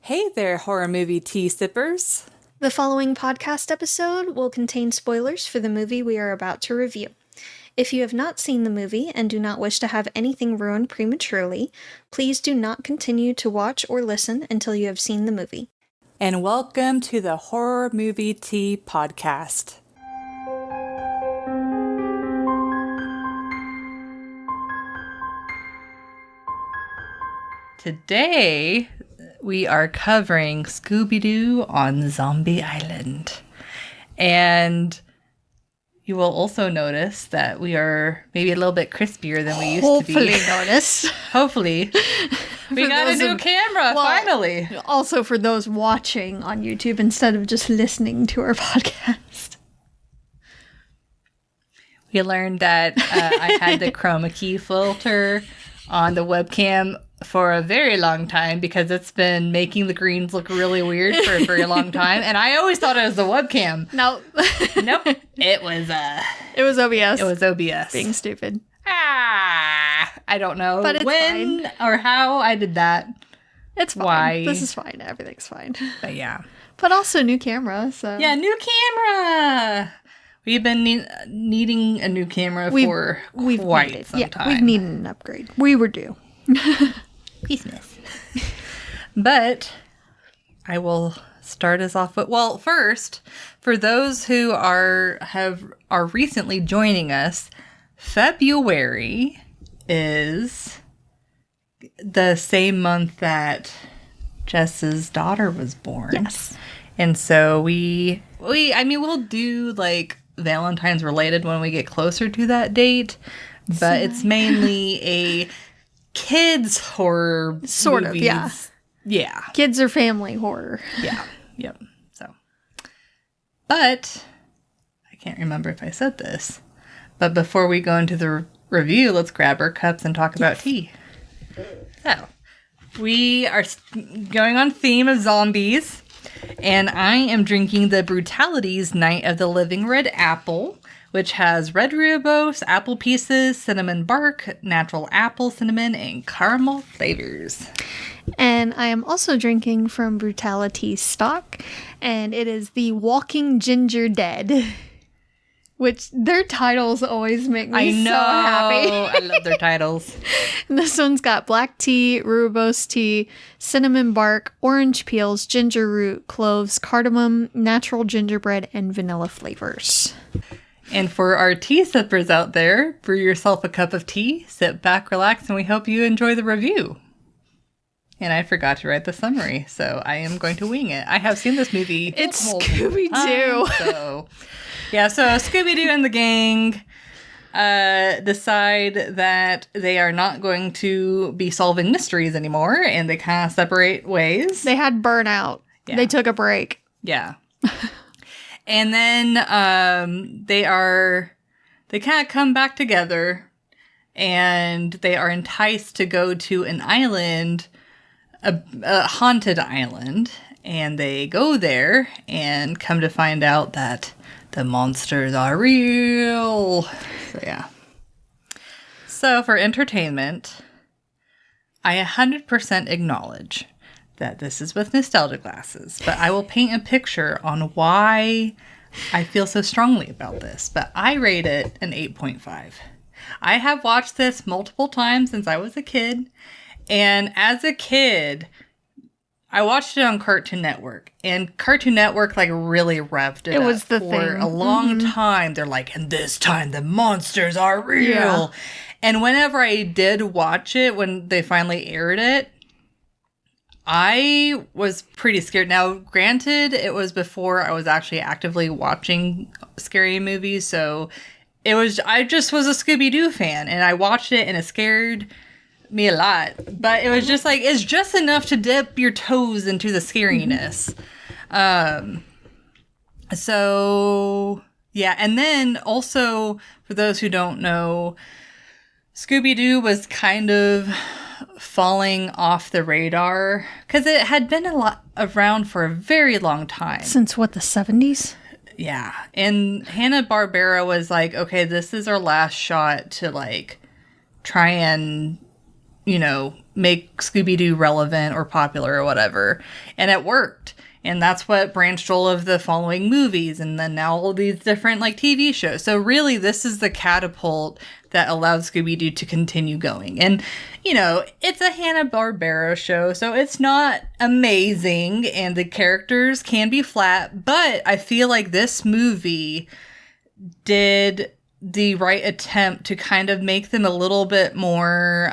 Hey there, horror movie tea sippers. The following podcast episode will contain spoilers for the movie we are about to review. If you have not seen the movie and do not wish to have anything ruined prematurely, please do not continue to watch or listen until you have seen the movie. And welcome to the Horror Movie Tea Podcast. Today, we are covering Scooby-Doo on Zombie Island. And you will also notice that we are maybe a little bit crispier than we used to be. Hopefully notice. Hopefully. We got a new camera, finally. Also for those watching on YouTube instead of just listening to our podcast. We learned that I had the chroma key filter on the webcam for a very long time because it's been making the greens look really weird for a very long time. And I always thought it was the webcam. No. Nope. It was OBS. It was OBS. Being stupid. I don't know but it's when fine. Or how I did that. It's fine. Why? This is fine. Everything's fine. But yeah. But also new camera, so. Yeah, new camera. We've been needing a new camera for quite some time. We've needed an upgrade. We were due. Business. But I will start us off with, well, first, for those who are recently joining us, February is the same month that Jess's daughter was born. Yes. And so we'll do like Valentine's related when we get closer to that date, but it's mainly a kids horror sort movies. of, yeah. Yeah. Kids or family horror. Yeah. Yep. So, but I can't remember if I said this, but before we go into the review, let's grab our cups and talk about tea. So, we are going on theme of zombies, and I am drinking the Brutalities Night of the Living Red Apple, which has red rooibos, apple pieces, cinnamon bark, natural apple cinnamon, and caramel flavors. And I am also drinking from Brutality stock, and it is the Walking Ginger Dead, which their titles always make me so happy. I love their titles. And this one's got black tea, rooibos tea, cinnamon bark, orange peels, ginger root, cloves, cardamom, natural gingerbread, and vanilla flavors. And for our tea sippers out there, brew yourself a cup of tea, sit back, relax, and we hope you enjoy the review. And I forgot to write the summary, so I am going to wing it. I have seen this movie. It's Scooby-Doo. So Scooby-Doo and the gang decide that they are not going to be solving mysteries anymore, and they kind of separate ways. They had burnout. Yeah. They took a break. Yeah. And then they kind of come back together, and they are enticed to go to an island, a haunted island, and they go there and come to find out that the monsters are real. So yeah. So for entertainment, I 100% acknowledge that this is with nostalgia glasses, but I will paint a picture on why I feel so strongly about this. But I rate it an 8.5. I have watched this multiple times since I was a kid, and as a kid, I watched it on Cartoon Network, and Cartoon Network like really revved it up was the for thing. a long time. They're like, and this time the monsters are real. Yeah. And whenever I did watch it, when they finally aired it, I was pretty scared. Now, granted, it was before I was actually actively watching scary movies, so I just was a Scooby-Doo fan, and I watched it, and it scared me a lot. But it was just like, it's just enough to dip your toes into the scariness. So, yeah. And then also, for those who don't know, Scooby-Doo was kind of falling off the radar because it had been around for a very long time. Since what, the 70s? Yeah. And Hanna-Barbera was like, okay, this is our last shot to like try and, make Scooby-Doo relevant or popular or whatever. And it worked. And that's what branched all of the following movies and then now all these different like TV shows. So really this is the catapult that allowed Scooby-Doo to continue going. And, you know, it's a Hanna-Barbera show, so it's not amazing and the characters can be flat, but I feel like this movie did the right attempt to kind of make them a little bit more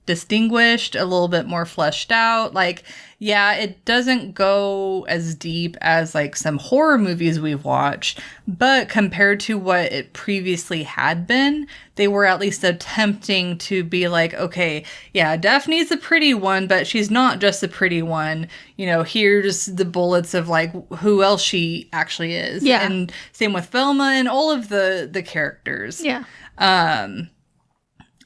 distinguished, a little bit more fleshed out. Like, yeah, it doesn't go as deep as like some horror movies we've watched, but compared to what it previously had been, they were at least attempting to be like, okay, yeah, Daphne's the pretty one, but she's not just the pretty one. You know, here's the bullets of like who else she actually is. Yeah. And same with Velma and all of the characters. Yeah.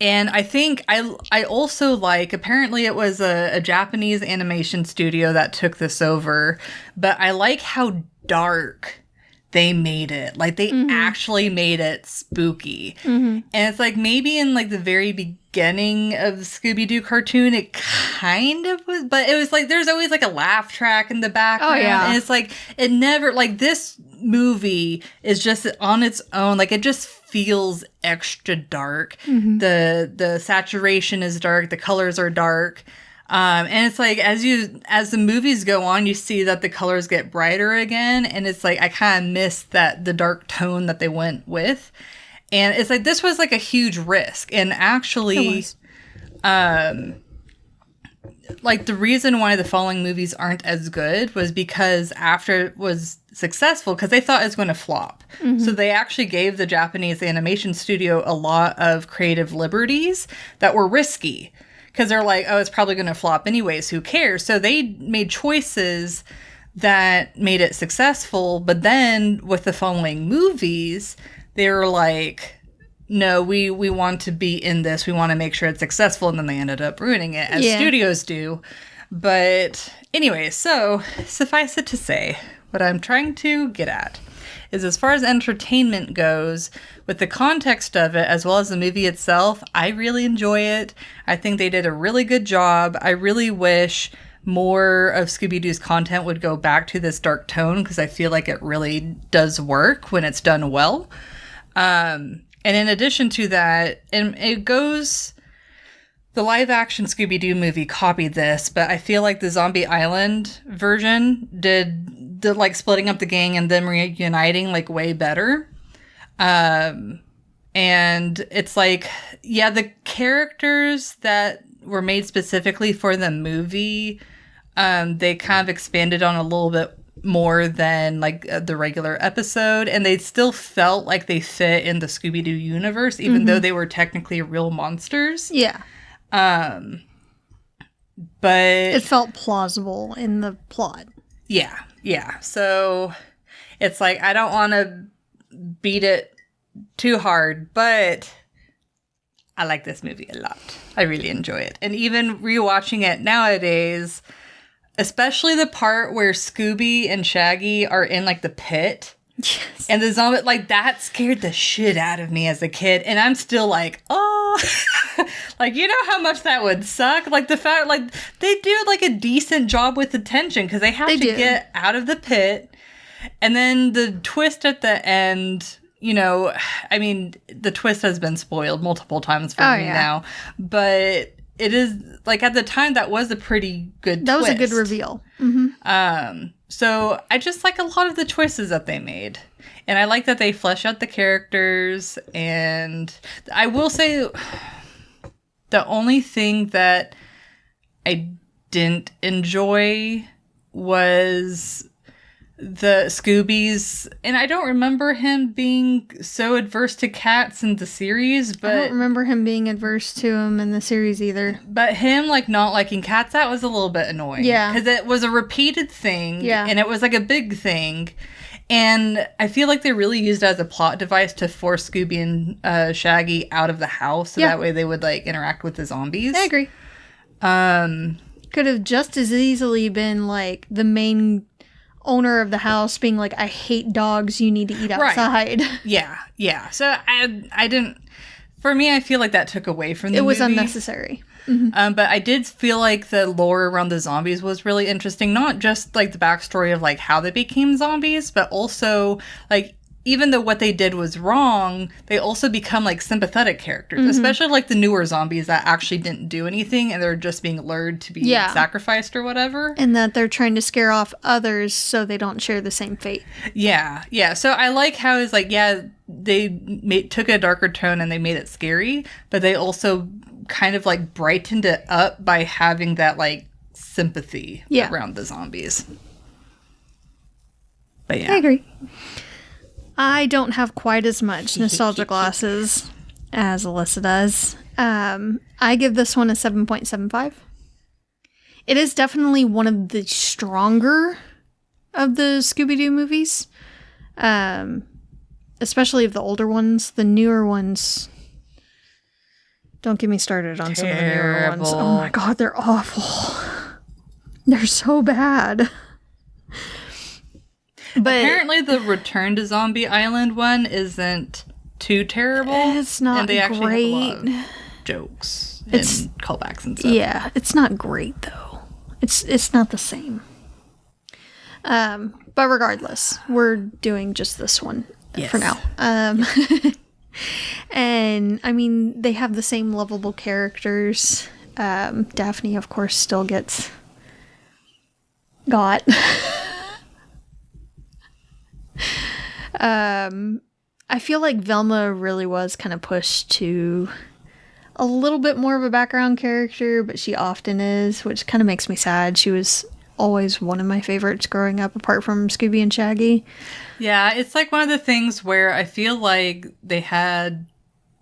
And I think I also like, apparently it was a Japanese animation studio that took this over, but I like how dark they made it. Like they actually made it spooky. And it's like maybe in like the very beginning of the Scooby-Doo cartoon, it kind of was, but it was like there's always like a laugh track in the background. Oh, yeah. And it's like it never, like this movie is just on its own. Like it just feels extra dark. The saturation is dark. The colors are dark. And it's like as the movies go on, you see that the colors get brighter again, and it's like I kind of miss the dark tone that they went with, and it's like this was like a huge risk, and actually, like the reason why the following movies aren't as good was because after it was successful, because they thought it was going to flop, so they actually gave the Japanese animation studio a lot of creative liberties that were risky. Because they're like, oh, it's probably going to flop anyways. Who cares? So they made choices that made it successful. But then with the following movies, they were like, no, we want to be in this. We want to make sure it's successful. And then they ended up ruining it, as studios do. But anyway, so suffice it to say, what I'm trying to get at is as far as entertainment goes, with the context of it, as well as the movie itself, I really enjoy it. I think they did a really good job. I really wish more of Scooby-Doo's content would go back to this dark tone, because I feel like it really does work when it's done well. And in addition to that, and it goes... The live-action Scooby-Doo movie copied this, but I feel like the Zombie Island version did like splitting up the gang and them reuniting like way better. And it's like, yeah, the characters that were made specifically for the movie, they kind of expanded on a little bit more than like the regular episode, and they still felt like they fit in the Scooby-Doo universe, even though they were technically real monsters. Yeah. But it felt plausible in the plot. Yeah. So it's like, I don't want to beat it too hard, but I like this movie a lot. I really enjoy it. And even rewatching it nowadays, especially the part where Scooby and Shaggy are in like the pit. Yes. And the zombie, like, that scared the shit out of me as a kid. And I'm still like, oh, like, you know how much that would suck? Like, the fact, like, they do, like, a decent job with the tension, because they have to get out of the pit. And then the twist at the end, you know, I mean, the twist has been spoiled multiple times for me now. But it is, like, at the time, that was a pretty good twist. That was a good reveal. So I just like a lot of the choices that they made. And I like that they flesh out the characters. And I will say the only thing that I didn't enjoy was the Scooby's. And I don't remember him being so adverse to cats in the series, but I don't remember him being adverse to him in the series either. But him, like, not liking cats, that was a little bit annoying. Yeah. Because it was a repeated thing. Yeah. And it was, like, a big thing. And I feel like they really used it as a plot device to force Scooby and Shaggy out of the house. So that way they would, like, interact with the zombies. I agree. Could have just as easily been, like, the main owner of the house being like, I hate dogs, you need to eat outside. Right. Yeah. So I didn't, for me, I feel like that took away from the movie. It was unnecessary. But I did feel like the lore around the zombies was really interesting. Not just like the backstory of like how they became zombies, but also like even though what they did was wrong, they also become like sympathetic characters, especially like the newer zombies that actually didn't do anything and they're just being lured to be sacrificed or whatever. And that they're trying to scare off others so they don't share the same fate. Yeah. So I like how it's like, they took a darker tone and they made it scary, but they also kind of like brightened it up by having that like sympathy around the zombies. But yeah. I agree. I don't have quite as much nostalgia glasses as Alyssa does. I give this one a 7.75. It is definitely one of the stronger of the Scooby-Doo movies. Especially of the older ones. The newer ones, don't get me started on some of the newer ones. Oh my god, they're awful. They're so bad. But apparently the Return to Zombie Island one isn't too terrible. It's not and they actually great. have a lot of jokes and callbacks and stuff. Yeah, it's not great though. It's not the same. But regardless, we're doing just this one for now. And I mean, they have the same lovable characters. Daphne, of course, still got. I feel like Velma really was kind of pushed to a little bit more of a background character, but she often is, which kind of makes me sad. She was always one of my favorites growing up, apart from Scooby and Shaggy. Yeah, it's like one of the things where I feel like they had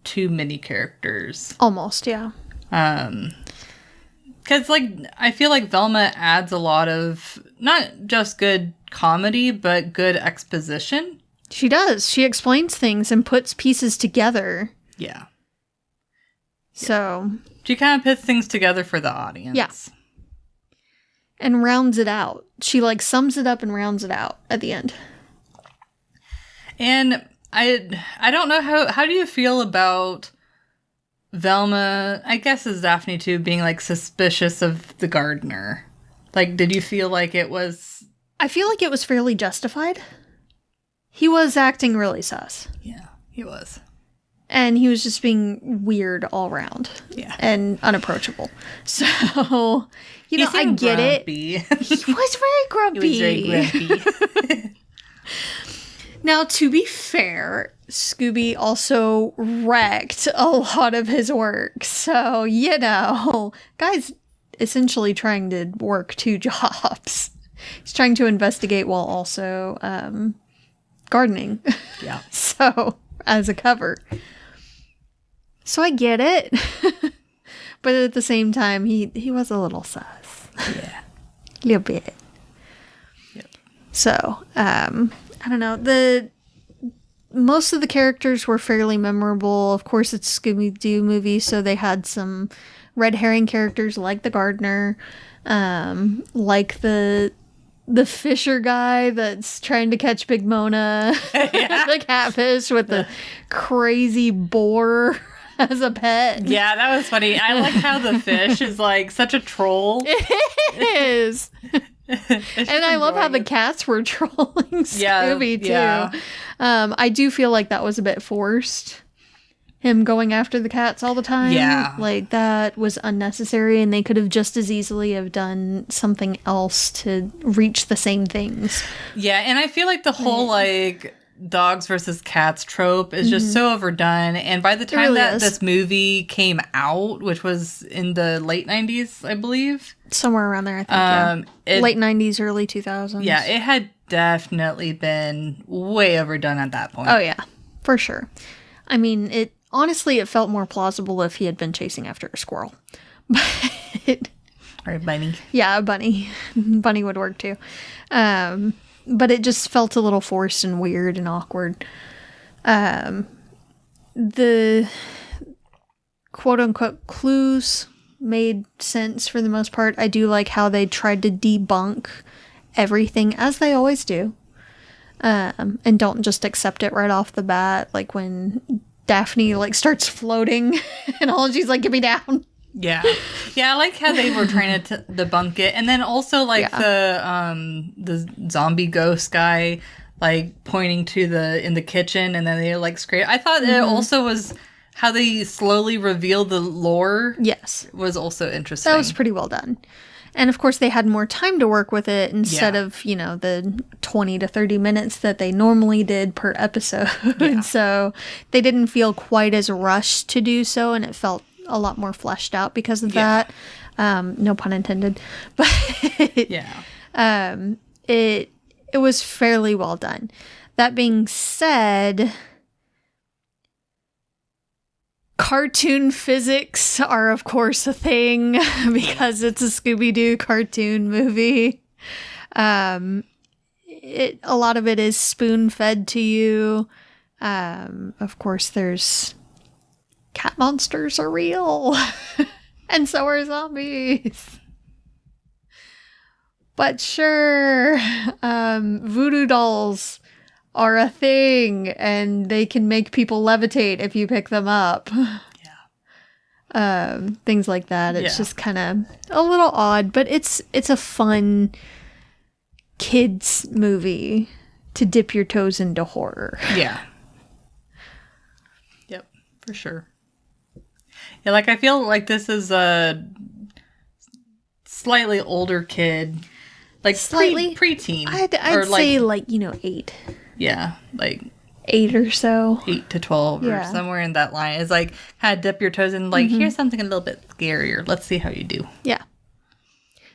too many characters. Almost, yeah. Because, like, I feel like Velma adds a lot of, not just good comedy, but good exposition. She does. She explains things and puts pieces together. Yeah. So. She kind of puts things together for the audience. Yeah. And rounds it out. She, like, sums it up and rounds it out at the end. And I don't know, how do you feel about Velma, I guess as Daphne too, being, like, suspicious of the gardener? Like, did you feel like it was... I feel like it was fairly justified. He was acting really sus. Yeah, he was. And he was just being weird all around. Yeah. And unapproachable. So, you know, I get grumpy. He was very grumpy. He was very grumpy. Now, to be fair, Scooby also wrecked a lot of his work. So, you know, guy's essentially trying to work two jobs. He's trying to investigate while also gardening. Yeah. So, as a cover. So I get it. But at the same time, he was a little sus. Yeah. A little bit. Yep. So, I don't know. Most of the characters were fairly memorable. Of course, it's a Scooby-Doo movie, so they had some red herring characters like the gardener, like the fisher guy that's trying to catch Big Mona, the catfish with the crazy boar as a pet. Yeah, that was funny. I like how the fish is like such a troll. It is. And I love how the cats were trolling Scooby too. Yeah. I do feel like that was a bit forced. Him going after the cats all the time. Yeah. Like that was unnecessary and they could have just as easily have done something else to reach the same things. Yeah, and I feel like the whole like dogs versus cats trope is just so overdone. And by the time that this movie came out, which was in the late 90s, I believe. Somewhere around there, I think. Late 90s, early 2000s. Yeah, it had definitely been way overdone at that point. Oh, yeah. For sure. I mean, honestly, it felt more plausible if he had been chasing after a squirrel. But... Or a bunny. Yeah, a bunny. Bunny would work too. But it just felt a little forced and weird and awkward. The quote-unquote clues made sense for the most part. I do like how they tried to debunk everything, as they always do. And don't just accept it right off the bat. Like when Daphne like starts floating and all she's like, get me down. Yeah. Yeah, I like how they were trying to debunk it. And then also, like, the zombie ghost guy, like, pointing to in the kitchen, and then they, like, scrape. I thought it also was how they slowly revealed the lore. Yes. Was also interesting. That was pretty well done. And, of course, they had more time to work with it instead of, you know, the 20 to 30 minutes that they normally did per episode. Yeah. So they didn't feel quite as rushed to do so, and it felt a lot more fleshed out because of that. No pun intended. But it was fairly well done. That being said, cartoon physics are, of course, a thing because it's a Scooby-Doo cartoon movie. A lot of it is spoon-fed to you. Of course, there's cat monsters are real, and so are zombies. But sure, voodoo dolls are a thing, and they can make people levitate if you pick them up. Yeah. Things like that. It's just kind of a little odd, but it's a fun kids movie to dip your toes into horror. Yeah. Yep, for sure. Yeah, like, I feel like this is a slightly older kid. Like, Slightly? preteen. I'd say, like, you know, 8. Yeah, like 8 or so. 8 to 12 or somewhere in that line. It's like, kind of dip your toes in, like, here's something a little bit scarier. Let's see how you do. Yeah.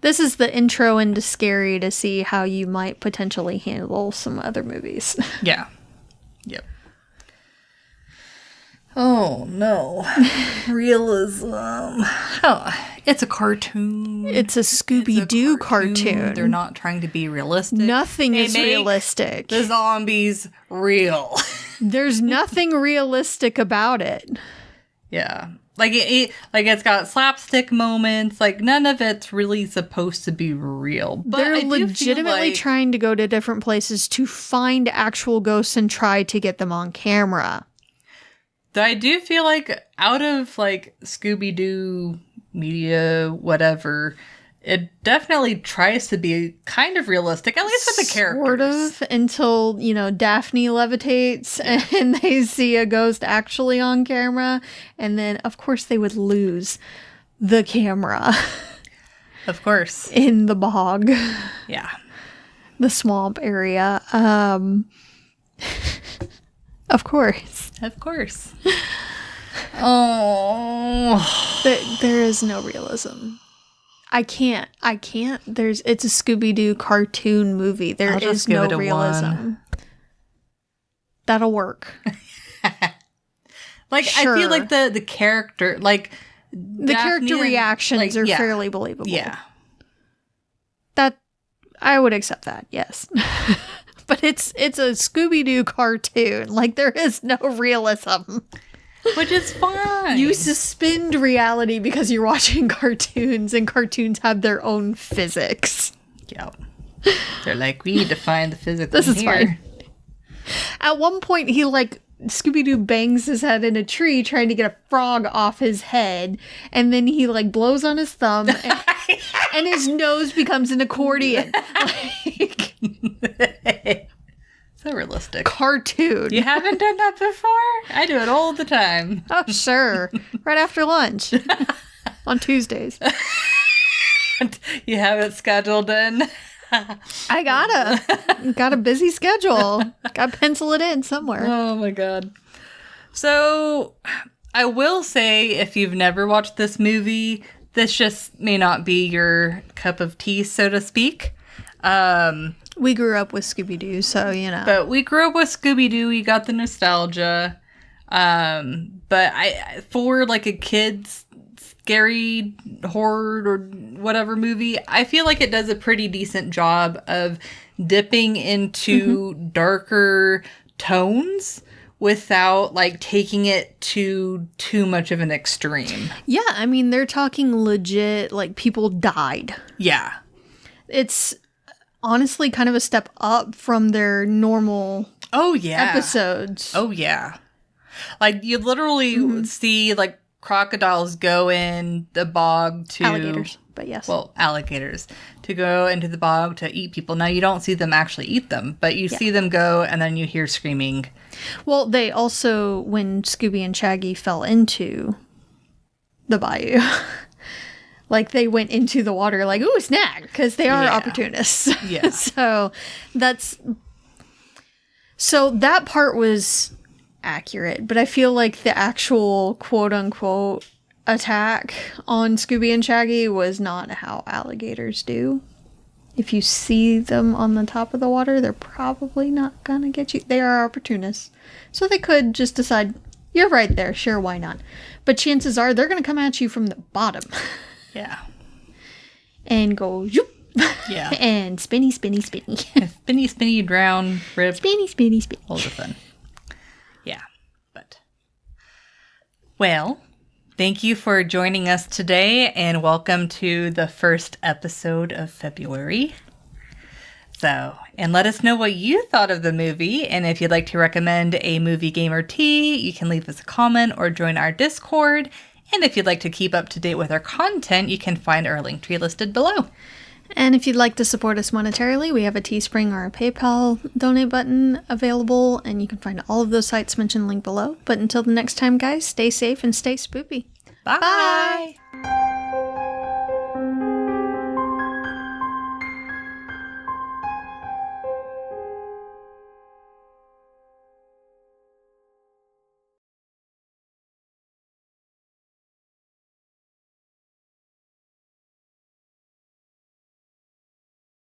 This is the intro into scary to see how you might potentially handle some other movies. Yeah. Yep. Oh, no. Realism. Oh, it's a cartoon. It's a Scooby-Doo cartoon. They're not trying to be realistic. Nothing is realistic. The zombies real. There's nothing realistic about it. Yeah. Like, it's got slapstick moments. Like, none of it's really supposed to be real. But they're legitimately trying to go to different places to find actual ghosts and try to get them on camera. I do feel like out of, like, Scooby-Doo media, whatever, it definitely tries to be kind of realistic, at least with the characters. Sort of, until, you know, Daphne levitates and they see a ghost actually on camera. And then, of course, they would lose the camera. Of course. In the bog. Yeah. The swamp area. Of course. Of course. Oh. There is no realism. I can't. It's a Scooby-Doo cartoon movie. There is no realism. 1. That'll work. Like, sure. I feel like the character, like, the Daphne character reactions are fairly believable. Yeah. That, I would accept that, yes. But it's a Scooby-Doo cartoon. Like, there is no realism. Which is fine. You suspend reality because you're watching cartoons, and cartoons have their own physics. Yep. They're like, we need to find the physics. This is here. Fine. At one point, he, like, Scooby-Doo bangs his head in a tree trying to get a frog off his head, and then he, like, blows on his thumb, and his nose becomes an accordion. Like, so realistic. Cartoon. You haven't done that before? I do it all the time. Oh, sure. Right after lunch. On Tuesdays. You have it scheduled in? I got a busy schedule. Got to pencil it in somewhere. Oh my god. So, I will say, if you've never watched this movie, this just may not be your cup of tea, so to speak. We grew up with Scooby-Doo, so, you know. But we grew up with Scooby-Doo. We got the nostalgia. But for, like, a kid's scary horror or whatever movie, I feel like it does a pretty decent job of dipping into darker tones without, like, taking it to too much of an extreme. Yeah, I mean, they're talking legit, like, people died. Yeah. It's honestly kind of a step up from their normal episodes. Oh, yeah. Like, you literally see, like, crocodiles go in the bog to... Alligators, but yes. Well, alligators. To go into the bog to eat people. Now, you don't see them actually eat them, but you see them go, and then you hear screaming. Well, they also, when Scooby and Shaggy fell into the bayou, like, they went into the water like, ooh, snack, because they are opportunists. Yeah. So that part was accurate, but I feel like the actual quote-unquote attack on Scooby and Shaggy was not how alligators do. If you see them on the top of the water, they're probably not gonna get you. They are opportunists. So they could just decide, you're right there, sure, why not? But chances are they're gonna come at you from the bottom. Yeah. And go, zoop. Yeah. And spinny, spinny, spinny. Spinny, spinny, drown, rip. Spinny, spinny, spinny. All the fun. Yeah. But. Well, thank you for joining us today, and welcome to the first episode of February. So, and let us know what you thought of the movie, and if you'd like to recommend a movie, game, or tea, you can leave us a comment or join our Discord. And if you'd like to keep up to date with our content, you can find our link tree listed below. And if you'd like to support us monetarily, we have a Teespring or a PayPal donate button available, and you can find all of those sites mentioned linked below. But until the next time, guys, stay safe and stay spoopy. Bye.